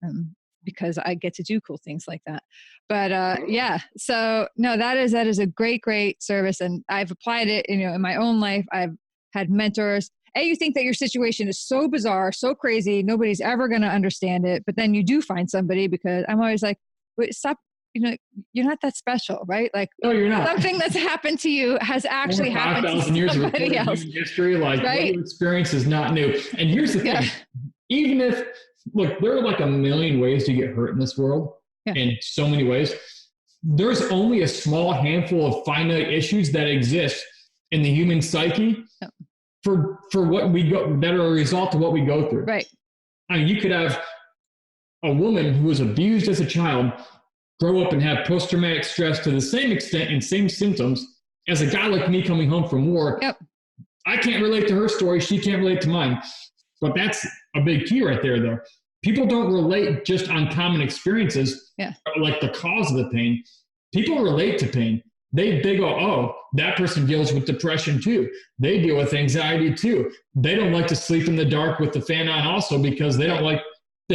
because I get to do cool things like that. But yeah, so no, that is a great service. And I've applied it, in my own life. I've had mentors. You think that your situation is so bizarre, so crazy, nobody's ever going to understand it. But then you do find somebody, because I'm always like, wait, stop. You're not that special, right? Like, no, you're not. Something that's happened to you has actually happened to somebody else. History, like right? What you experience is not new. And here's the thing: even if there are like a million ways to get hurt in this world, in so many ways. There's only a small handful of finite issues that exist in the human psyche for what we go, that are a result of what we go through. Right. I mean, you could have a woman who was abused as a child grow up and have post-traumatic stress to the same extent and same symptoms as a guy like me coming home from war. Yep. I can't relate to her story. She can't relate to mine. But that's a big key right there, though. People don't relate just on common experiences, like the cause of the pain. People relate to pain. They go, oh, that person deals with depression too. They deal with anxiety too. They don't like to sleep in the dark with the fan on also, because they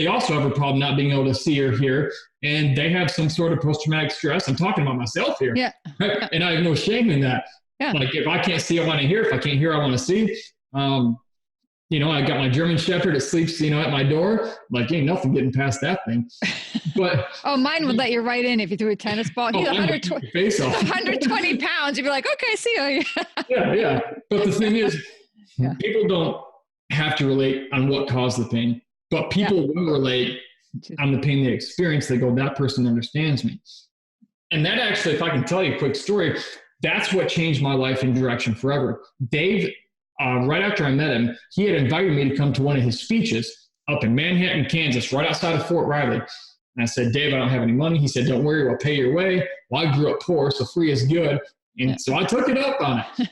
also have a problem not being able to see or hear, and they have some sort of post-traumatic stress. I'm talking about myself here. Yeah. And I have no shame in that. Yeah. Like, if I can't see, I want to hear. If I can't hear, I want to see. I got my German Shepherd that sleeps, at my door. Like, ain't nothing getting past that thing. But mine would let you right in if you threw a tennis ball. He's 120 pounds. You'd be like, okay, see you. Yeah. But the thing is, people don't have to relate on what caused the pain, but people will relate on the pain they experience. They go, that person understands me. And that actually, if I can tell you a quick story, that's what changed my life and direction forever. Dave, right after I met him, he had invited me to come to one of his speeches up in Manhattan, Kansas, right outside of Fort Riley. And I said, Dave, I don't have any money. He said, don't worry, we'll pay your way. Well, I grew up poor, so free is good. And so I took it up on it.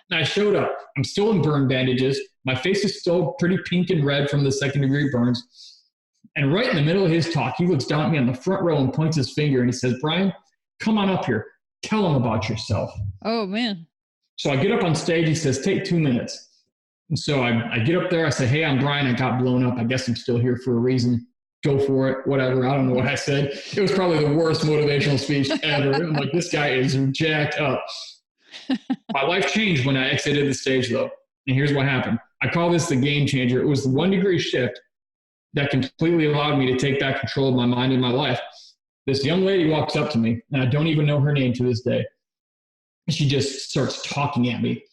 And I showed up. I'm still in burn bandages. My face is still pretty pink and red from the second-degree burns. And right in the middle of his talk, he looks down at me on the front row and points his finger, and he says, Brian, come on up here. Tell them about yourself. Oh, man. So I get up on stage. He says, take 2 minutes. And so I get up there. I say, hey, I'm Brian. I got blown up. I guess I'm still here for a reason. Go for it. Whatever. I don't know what I said. It was probably the worst motivational speech ever. I'm like, this guy is jacked up. My life changed when I exited the stage, though. And here's what happened. I call this the game changer. It was the 1 degree shift that completely allowed me to take back control of my mind and my life. This young lady walks up to me, and I don't even know her name to this day. She just starts talking at me.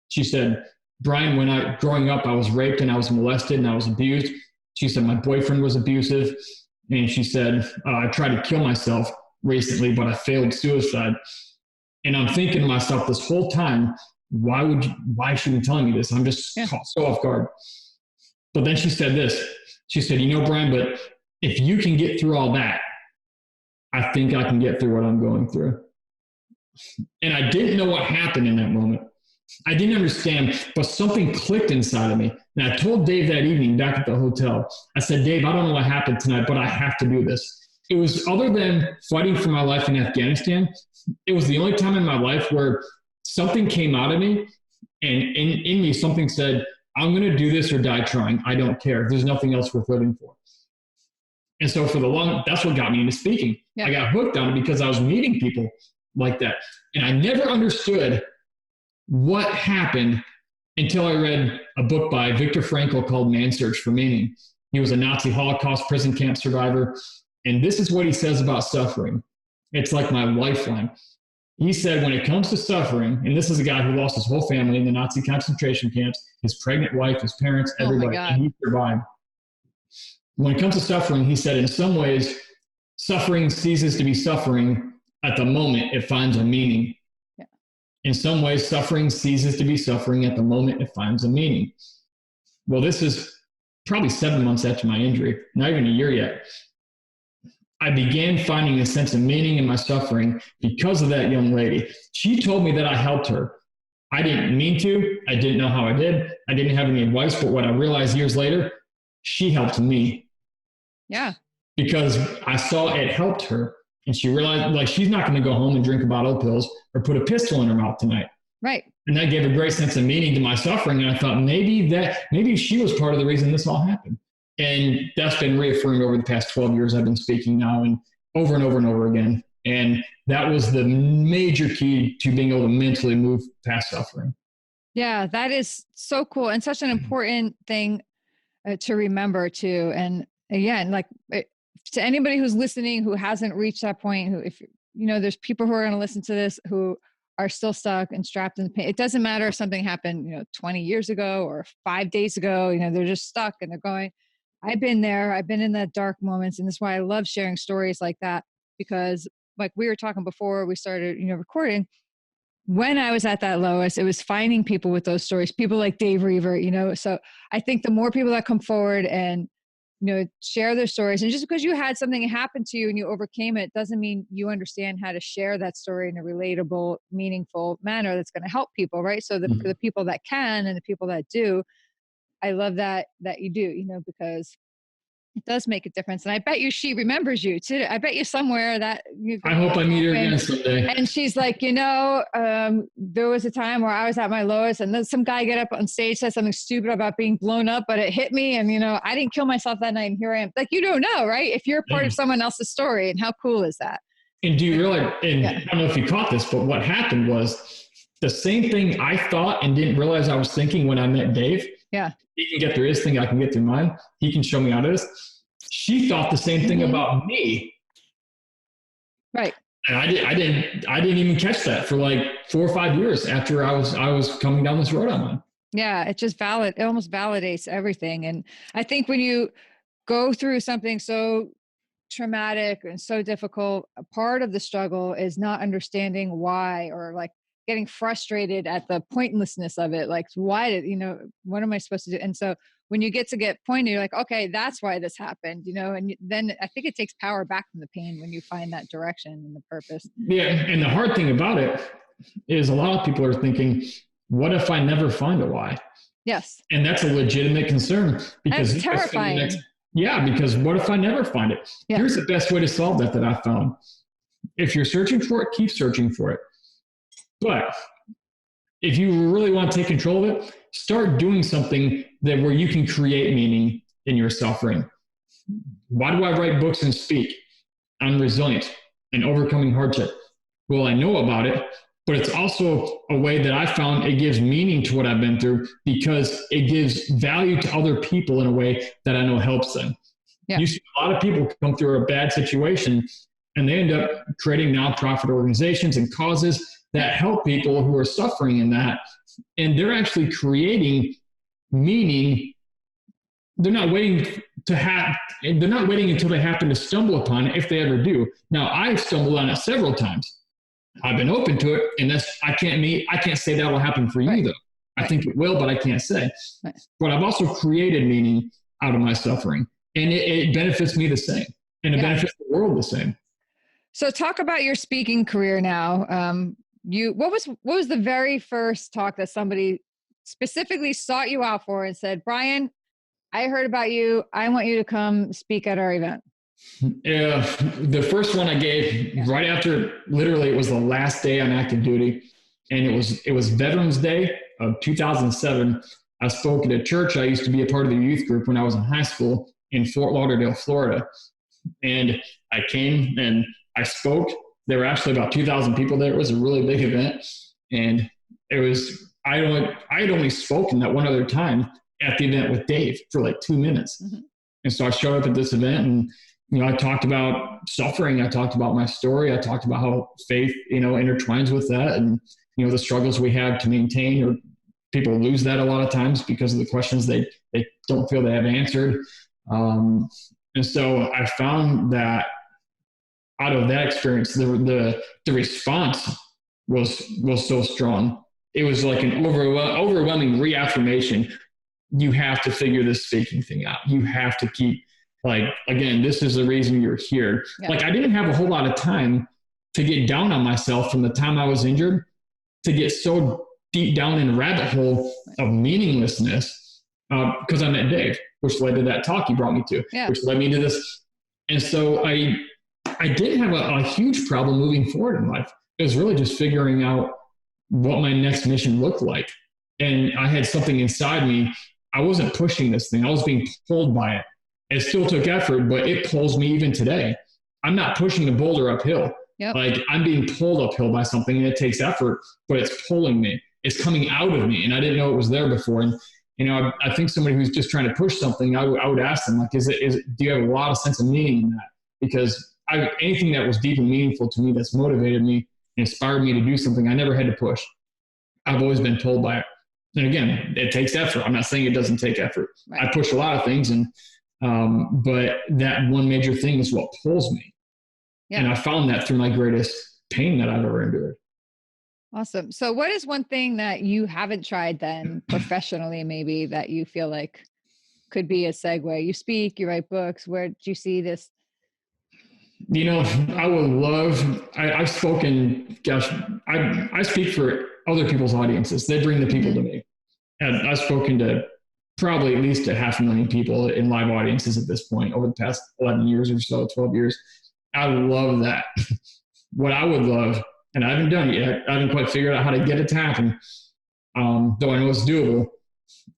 She said, Brian, growing up, I was raped and I was molested and I was abused. She said, my boyfriend was abusive And she said, I tried to kill myself recently, but I failed suicide. And I'm thinking to myself this whole time, why is she telling me this? I'm just caught so off guard. But then she said this. She said, Brian, but if you can get through all that, I think I can get through what I'm going through. And I didn't know what happened in that moment. I didn't understand, but something clicked inside of me. And I told Dave that evening back at the hotel, I said, Dave, I don't know what happened tonight, but I have to do this. It was, other than fighting for my life in Afghanistan, it was the only time in my life where something came out of me, and in me, something said, I'm going to do this or die trying. I don't care. There's nothing else worth living for. And so that's what got me into speaking. Yeah. I got hooked on it because I was meeting people like that. And I never understood what happened until I read a book by Viktor Frankl called Man's Search for Meaning. He was a Nazi Holocaust prison camp survivor. And this is what he says about suffering. It's like my lifeline. He said, when it comes to suffering, and this is a guy who lost his whole family in the Nazi concentration camps, his pregnant wife, his parents, everybody, and he survived. When it comes to suffering, he said, in some ways, suffering ceases to be suffering at the moment it finds a meaning. Yeah. In some ways, suffering ceases to be suffering at the moment it finds a meaning. Well, this is probably 7 months after my injury, not even a year yet. I began finding a sense of meaning in my suffering because of that young lady. She told me that I helped her. I didn't mean to. I didn't know how I did. I didn't have any advice, but what I realized years later, she helped me. Yeah. Because I saw it helped her. And she realized, like, she's not going to go home and drink a bottle of pills or put a pistol in her mouth tonight. Right. And that gave a great sense of meaning to my suffering. And I thought maybe she was part of the reason this all happened. And that's been reaffirmed over the past 12 years I've been speaking now, and over and over and over again. And that was the major key to being able to mentally move past suffering. Yeah, that is so cool and such an important thing to remember too. And again, like to anybody who's listening who hasn't reached that point, if there's people who are going to listen to this who are still stuck and strapped in the pain. It doesn't matter if something happened, 20 years ago or 5 days ago. They're just stuck and they're going. I've been there. I've been in that dark moments. And that's why I love sharing stories like that, because like we were talking before we started, recording, when I was at that lowest, it was finding people with those stories, people like Dave Reaver, so I think the more people that come forward and, share their stories, and just because you had something happen to you and you overcame it doesn't mean you understand how to share that story in a relatable, meaningful manner that's going to help people. Right. So for the people that can and the people that do, I love that you do, because it does make a difference. And I bet you she remembers you too. I bet you somewhere that I hope I meet her again someday. And she's like, there was a time where I was at my lowest and then some guy get up on stage, said something stupid about being blown up, but it hit me. And, I didn't kill myself that night. And here I am. Like, you don't know, right? If you're part of someone else's story, and how cool is that? And do you realize, I don't know if you caught this, but what happened was the same thing I thought and didn't realize I was thinking when I met Dave. Yeah. He can get through his thing. I can get through mine. He can show me how to do this. She thought the same thing about me. Right. And I didn't even catch that for like 4 or 5 years after I was coming down this road I'm on. Yeah. It almost validates everything. And I think when you go through something so traumatic and so difficult, a part of the struggle is not understanding why, or like getting frustrated at the pointlessness of it. Like, why what am I supposed to do? And so when you get pointed, you're like, okay, that's why this happened, and then I think it takes power back from the pain when you find that direction and the purpose. Yeah. And the hard thing about it is a lot of people are thinking, what if I never find a why? Yes. And that's a legitimate concern, because that's terrifying. Because what if I never find it? Yeah. Here's the best way to solve that I found. If you're searching for it, keep searching for it. But if you really want to take control of it, start doing something where you can create meaning in your suffering. Why do I write books and speak? I'm resilient and overcoming hardship. Well, I know about it, but it's also a way that I found it gives meaning to what I've been through, because it gives value to other people in a way that I know helps them. Yeah. You see a lot of people come through a bad situation and they end up creating nonprofit organizations and causes that help people who are suffering in that. And they're actually creating meaning. They're not waiting they're not waiting until they happen to stumble upon it if they ever do. Now, I've stumbled on it several times. I've been open to it, and I can't say that will happen for you though. I think it will, but I can't say. But I've also created meaning out of my suffering, and it benefits me the same, and it benefits the world the same. So talk about your speaking career now. What was the very first talk that somebody specifically sought you out for and said, Brian, I heard about you. I want you to come speak at our event? The first one I gave right after, literally, it was the last day on active duty, and it was Veterans Day of 2007. I spoke at a church. I used to be a part of the youth group when I was in high school in Fort Lauderdale, Florida, and I came and I spoke. There were actually about 2,000 people there. It was a really big event, and I had only spoken that one other time at the event with Dave for like 2 minutes. Mm-hmm. And so I showed up at this event, and I talked about suffering. I talked about my story. I talked about how faith, intertwines with that, and the struggles we have to maintain, or people lose that a lot of times because of the questions they don't feel they have answered. And so I found that out of that experience, the response was so strong. It was like an overwhelming reaffirmation. You have to figure this speaking thing out. You have to keep, again, this is the reason you're here. Yeah. I didn't have a whole lot of time to get down on myself from the time I was injured to get so deep down in a rabbit hole of meaninglessness, because I met Dave, which led to that talk he brought me to, which led me to this. And so I didn't have a huge problem moving forward in life. It was really just figuring out what my next mission looked like. And I had something inside me. I wasn't pushing this thing. I was being pulled by it. It still took effort, but it pulls me even today. I'm not pushing the boulder uphill. Yep. I'm being pulled uphill by something, and it takes effort, but it's pulling me. It's coming out of me, and I didn't know it was there before. And I think somebody who's just trying to push something, I would ask them, do you have a lot of sense of meaning in that? Because anything that was deep and meaningful to me, that's motivated me, inspired me to do something, I never had to push. I've always been pulled by it. And again, it takes effort. I'm not saying it doesn't take effort. Right. I push a lot of things, but that one major thing is what pulls me. Yeah. And I found that through my greatest pain that I've ever endured. Awesome. So what is one thing that you haven't tried then professionally, maybe, that you feel like could be a segue? You speak, you write books. Where do you see this? I would love, I've spoken, I speak for other people's audiences. They bring the people to me. And I've spoken to probably at least 500,000 people in live audiences at this point over the past 11 years or so, 12 years. I love that. What I would love, and I haven't done it yet, I haven't quite figured out how to get it to happen, though I know it's doable,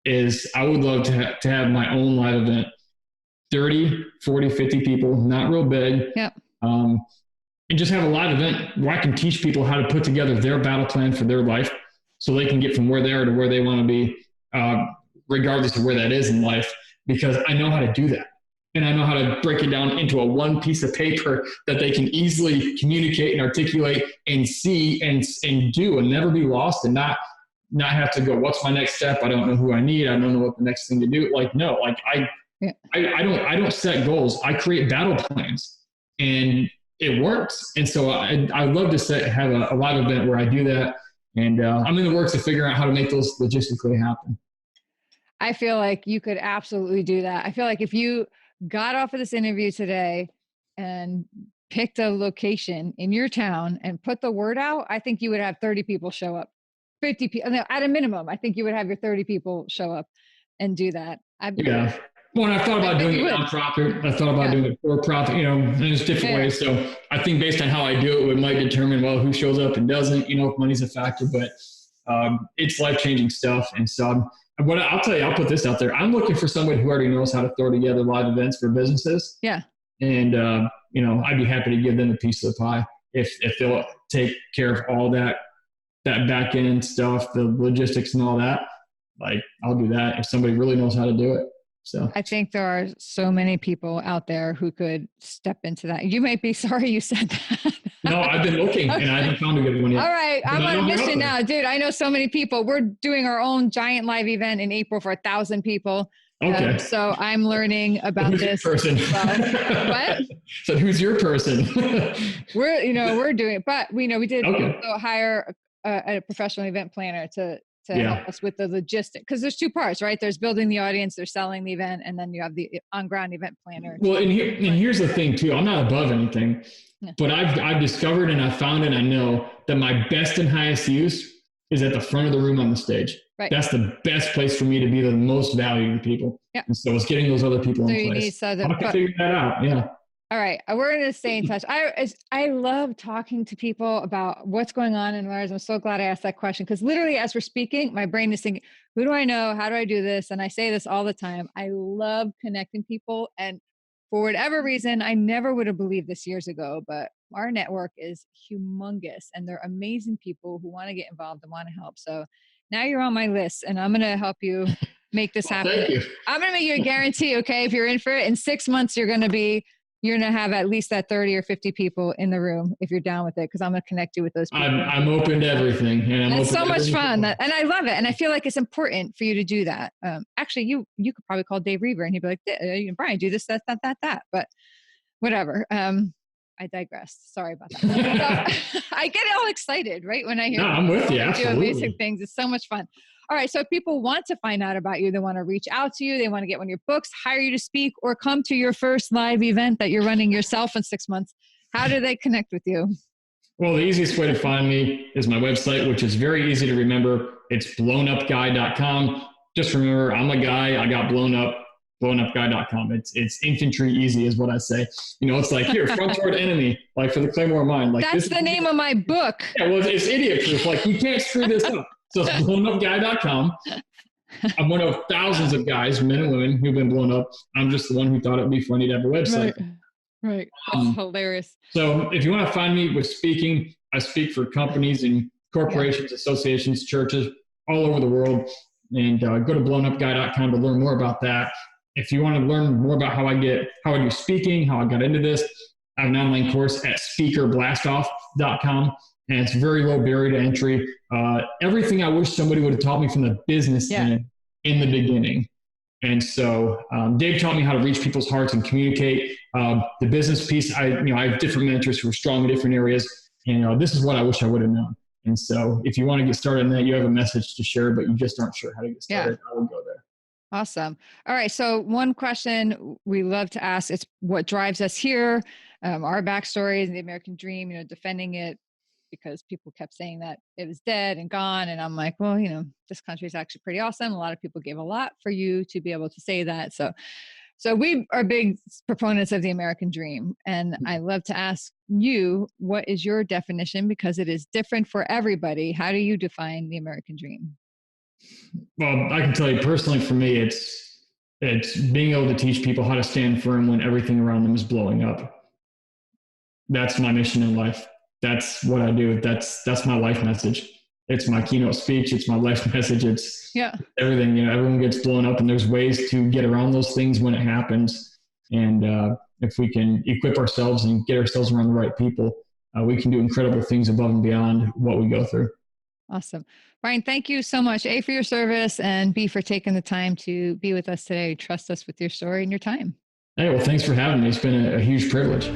is I would love to have my own live event. 30, 40, 50 people, not real big. Yep. And just have a live event where I can teach people how to put together their battle plan for their life so they can get from where they are to where they want to be, regardless of where that is in life, because I know how to do that. And I know how to break it down into a one piece of paper that they can easily communicate and articulate and see and do, and never be lost, and not have to go, what's my next step? I don't know who I need. I don't know what the next thing to do. I don't set goals. I create battle plans, and it works. And so I'd love to have a live event where I do that. And I'm in the works of figuring out how to make those logistically happen. I feel like you could absolutely do that. I feel like if you got off of this interview today and picked a location in your town and put the word out, I think you would have 30 people show up. 50 people, no, at a minimum, I think you would have your 30 people show up and do that. Yeah. Well, I thought about doing it nonprofit. I thought about doing it for profit, there's different ways. So I think based on how I do it, might determine, who shows up and doesn't, if money's a factor, but it's life-changing stuff. And so what I'll tell you, I'll put this out there. I'm looking for somebody who already knows how to throw together live events for businesses. Yeah. And, I'd be happy to give them a piece of the pie if they'll take care of all that back end stuff, the logistics and all that. I'll do that if somebody really knows how to do it. So I think there are so many people out there who could step into that. You might be sorry you said that. No, I've been looking and I haven't found a good one yet. All right. I'm on a mission now, dude. I know so many people. We're doing our own giant live event in April for 1,000 people. Okay. So I'm learning about who's this. Your person? What? So who's your person? we're doing it, but we did Okay. also hire a professional event planner to Yeah. help us with the logistics. Because there's two parts, right? There's building the audience, there's selling the event, and then you have the on-ground event planner. Well, and here's the thing too. I'm not above anything, but I've discovered and I found and I know that my best and highest use is at the front of the room on the stage. Right. That's the best place for me to be the most value to people. Yeah. And so it's getting those other people in place. I can figure that out. Yeah. All right. We're going to stay in touch. I love talking to people about what's going on in their lives. I'm so glad I asked that question, because literally as we're speaking, my brain is thinking, who do I know? How do I do this? And I say this all the time. I love connecting people. And for whatever reason, I never would have believed this years ago, but our network is humongous and they're amazing people who want to get involved and want to help. So now you're on my list and I'm going to help you make this happen. Thank you. I'm going to make you a guarantee. Okay. If you're in for it, in 6 months, you're going to have at least that 30 or 50 people in the room if you're down with it, because I'm going to connect you with those people. I'm open to everything. And it's so much fun. And I love it. And I feel like it's important for you to do that. Actually, you could probably call Dave Reaver and he'd be like, Brian, do this, that. But whatever. I digress. Sorry about that. So, I get all excited, right? When I hear I'm with you. do amazing things. It's so much fun. All right. So if people want to find out about you, they want to reach out to you, they want to get one of your books, hire you to speak, or come to your first live event that you're running yourself in 6 months, how do they connect with you? Well, the easiest way to find me is my website, which is very easy to remember. It's blownupguy.com. Just remember, I'm a guy. I got blown up. blownupguy.com. It's infantry easy is what I say. It's like, here, front toward enemy, like for the Claymore Mine. Like that's the name of my book. Yeah, well, it's idiot proof. Like, you can't screw this up. So it's blownupguy.com. I'm one of thousands of guys, men and women, who've been blown up. I'm just the one who thought it'd be funny to have a website. Right. That's hilarious. So if you want to find me with speaking, I speak for companies and corporations, associations, churches all over the world. And go to blownupguy.com to learn more about that. If you want to learn more about how I do speaking, how I got into this, I have an online course at speakerblastoff.com. And it's very low barrier to entry. Everything I wish somebody would have taught me from the business end in the beginning. And so Dave taught me how to reach people's hearts and communicate. The business piece, I have different mentors who are strong in different areas. And this is what I wish I would have known. And so if you want to get started in that, you have a message to share, but you just aren't sure how to get started, I would go there. Awesome. All right. So one question we love to ask is what drives us here, our backstories and the American dream, defending it, because people kept saying that it was dead and gone. And I'm like, well, this country is actually pretty awesome. A lot of people gave a lot for you to be able to say that. So we are big proponents of the American dream. And I love to ask you, what is your definition? Because it is different for everybody. How do you define the American dream? Well, I can tell you personally, for me, it's being able to teach people how to stand firm when everything around them is blowing up. That's my mission in life. That's what I do. That's my life message. It's my keynote speech. It's my life message. It's everything. Everyone gets blown up, and there's ways to get around those things when it happens. And if we can equip ourselves and get ourselves around the right people, we can do incredible things above and beyond what we go through. Awesome. Brian, thank you so much, A, for your service, and B, for taking the time to be with us today. Trust us with your story and your time. Hey, well, thanks for having me. It's been a huge privilege.